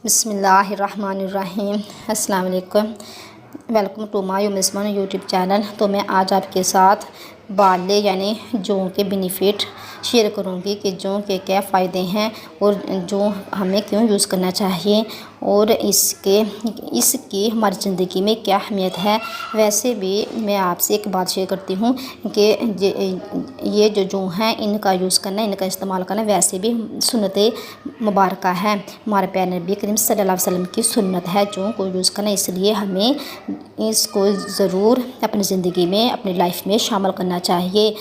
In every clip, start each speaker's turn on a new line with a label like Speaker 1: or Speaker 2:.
Speaker 1: بسم اللہ الرحمن الرحیم۔ السلام علیکم، ویلکم ٹو مائی مسمن یوٹیوب چینل۔ تو میں آج آپ کے ساتھ بالے یعنی جو کے بینیفٹ شیئر کروں گی کہ جو کے کیا فائدے ہیں اور جو ہمیں کیوں یوز کرنا چاہیے اور اس کی ہماری زندگی میں کیا اہمیت ہے۔ ویسے بھی میں آپ سے ایک بات شیئر کرتی ہوں کہ یہ جو ہیں ان کا یوز کرنا، ان کا استعمال کرنا ویسے بھی سنت مبارکہ ہے، ہمارے پیارے نبی کریم صلی اللہ علیہ وسلم کی سنت ہے جو کو یوز کرنا، اس لیے ہمیں اس کو ضرور اپنی زندگی میں اپنی لائف میں شامل کرنا چاہیے۔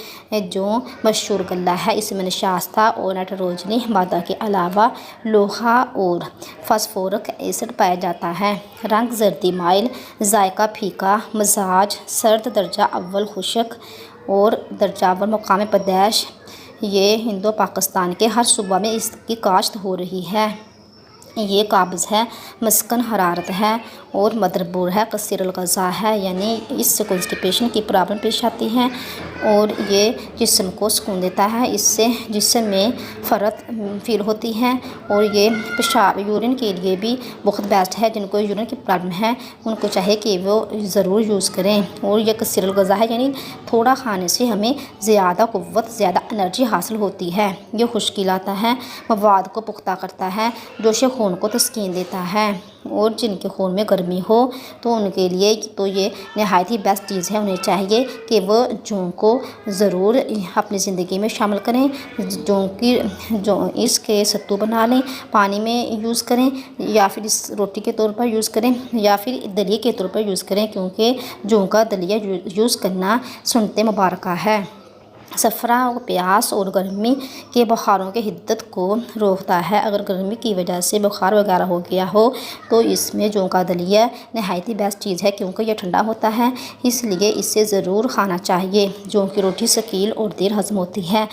Speaker 1: جو مشہور غلہ ہے اس میں نشاستہ اور نائٹروجنی مادہ کے علاوہ لوہا اور فاسفورک ایسڈ پایا جاتا ہے۔ رنگ زردی مائل، ذائقہ پھیکا، مزاج سرد، درجہ اول خشک اور درجہ اول مقامی پیدائش۔ یہ ہند و پاکستان کے ہر صوبہ میں اس کی کاشت ہو رہی ہے۔ یہ قابض ہے، مسکن حرارت ہے اور مدربور ہے، کثیر الغذا ہے، یعنی اس سے کنسٹیپیشن کی پرابلم پیش آتی ہے اور یہ جسم کو سکون دیتا ہے، اس سے جسم میں فرت فیل ہوتی ہے اور یہ پیشاب یورین کے لیے بھی بہت بیسٹ ہے۔ جن کو یورین کی پرابلم ہے ان کو چاہیے کہ وہ ضرور یوز کریں۔ اور یہ کثیر الغذا ہے، یعنی تھوڑا کھانے سے ہمیں زیادہ قوت، زیادہ انرجی حاصل ہوتی ہے۔ یہ خشکی لاتا ہے، مواد کو پختہ کرتا ہے، جوش خون کو تسکین دیتا ہے اور جن کے خون میں گرمی ہو تو ان کے لیے تو یہ نہایت ہی بیسٹ چیز ہے۔ انہیں چاہیے کہ وہ جون کو ضرور اپنی زندگی میں شامل کریں۔ اس کے ستو بنا لیں، پانی میں یوز کریں یا پھر اس روٹی کے طور پر یوز کریں یا پھر دلیے کے طور پر یوز کریں، کیونکہ جون کا دلیہ یوز کرنا سنت مبارکہ ہے۔ صفرا پیاس اور گرمی کے بخاروں کے حدت کو روکتا ہے۔ اگر گرمی کی وجہ سے بخار وغیرہ ہو گیا ہو تو اس میں جو کا دلیہ نہایت ہی بیسٹ چیز ہے، کیونکہ یہ ٹھنڈا ہوتا ہے، اس لیے اسے ضرور کھانا چاہیے۔ جو کی روٹی ثقیل اور دیر ہضم ہوتی ہے۔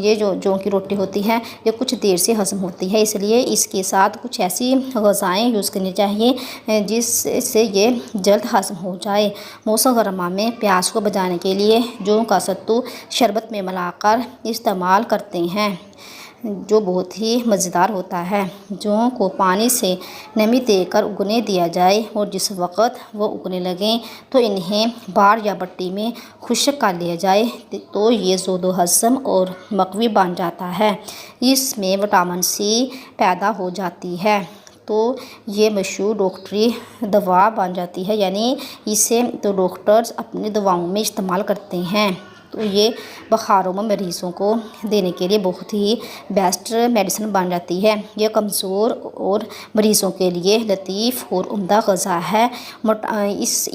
Speaker 1: یہ جو کی روٹی ہوتی ہے یہ کچھ دیر سے ہضم ہوتی ہے، اس لیے اس کے ساتھ کچھ ایسی غذائیں یوز کرنی چاہیے جس سے یہ جلد ہضم ہو جائے۔ موسم گرما میں پیاس کو بجھانے کے لیے جو کا ستو شربت میں ملا کر استعمال کرتے ہیں، جو بہت ہی مزیدار ہوتا ہے۔ جو کو پانی سے نمی دے کر اگنے دیا جائے اور جس وقت وہ اگنے لگیں تو انہیں بار یا بٹی میں خشک کر لیا جائے تو یہ زود و ہضم اور مقوی بن جاتا ہے۔ اس میں وٹامن سی پیدا ہو جاتی ہے تو یہ مشہور ڈاکٹری دوا بن جاتی ہے، یعنی اسے تو ڈاکٹرز اپنی دواؤں میں استعمال کرتے ہیں۔ تو یہ بخاروں میں مریضوں کو دینے کے لیے بہت ہی بیسٹ میڈیسن بن جاتی ہے۔ یہ کمزور اور مریضوں کے لیے لطیف اور عمدہ غذا ہے۔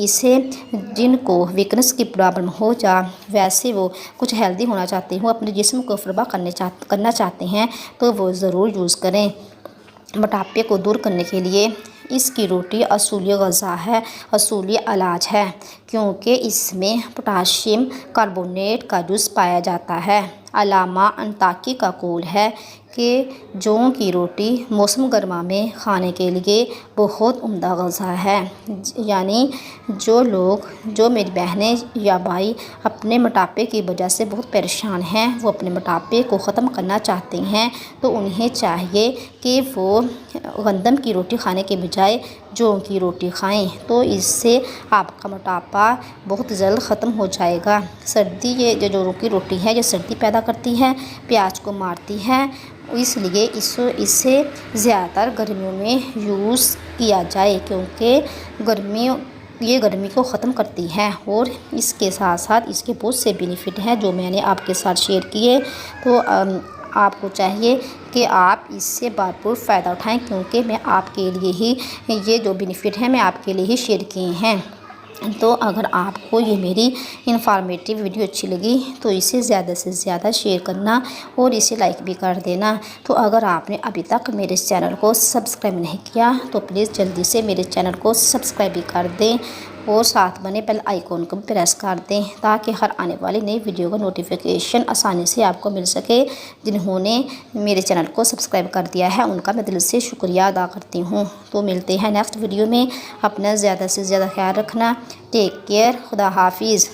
Speaker 1: اسے جن کو ویکنس کی پرابلم ہو یا ویسے وہ کچھ ہیلدی ہونا چاہتے ہوں، اپنے جسم کو فربا کرنا چاہتے ہیں تو وہ ضرور یوز کریں۔ موٹاپے کو دور کرنے کے لیے اس کی روٹی اصولی غذا ہے، اصولی علاج ہے، کیونکہ اس میں پوٹاشیم کاربونیٹ کا جز پایا جاتا ہے۔ علامہ انطاکی کا قول ہے کہ جو کی روٹی موسم گرما میں کھانے کے لیے بہت عمدہ غذا ہے، یعنی جو میری بہنیں یا بھائی اپنے موٹاپے کی وجہ سے بہت پریشان ہیں، وہ اپنے موٹاپے کو ختم کرنا چاہتے ہیں تو انہیں چاہیے کہ وہ گندم کی روٹی کھانے کے بجائے جو کی روٹی کھائیں، تو اس سے آپ کا موٹاپا بہت جلد ختم ہو جائے گا۔ سردی یہ جو کی روٹی ہے یہ سردی پیدا کرتی ہے، پیاز کو مارتی ہے، اس لیے اسے زیادہ تر گرمیوں میں یوز کیا جائے، کیونکہ یہ گرمی کو ختم کرتی ہے اور اس کے ساتھ ساتھ اس کے بہت سے بینیفٹ ہیں جو میں نے آپ کے ساتھ شیئر کیے۔ تو آپ کو چاہیے کہ آپ اس سے بھرپور فائدہ اٹھائیں، کیونکہ میں آپ کے لیے ہی یہ جو بینیفٹ ہیں میں آپ کے لیے ہی شیئر کیے ہیں۔ تو اگر آپ کو یہ میری انفارمیٹیو ویڈیو اچھی لگی تو اسے زیادہ سے زیادہ شیئر کرنا اور اسے لائک بھی کر دینا۔ تو اگر آپ نے ابھی تک میرے چینل کو سبسکرائب نہیں کیا تو پلیز جلدی سے میرے چینل کو سبسکرائب بھی کر دیں اور ساتھ بنے بیل آئیکن کو بھی پریس کر دیں تاکہ ہر آنے والی نئی ویڈیو کا نوٹیفیکیشن آسانی سے آپ کو مل سکے۔ جنہوں نے میرے چینل کو سبسکرائب کر دیا ہے ان کا میں دل سے شکریہ ادا کرتی ہوں۔ تو ملتے ہیں نیکسٹ ویڈیو میں، اپنا زیادہ سے زیادہ خیال رکھنا۔ ٹیک کیئر، خدا حافظ۔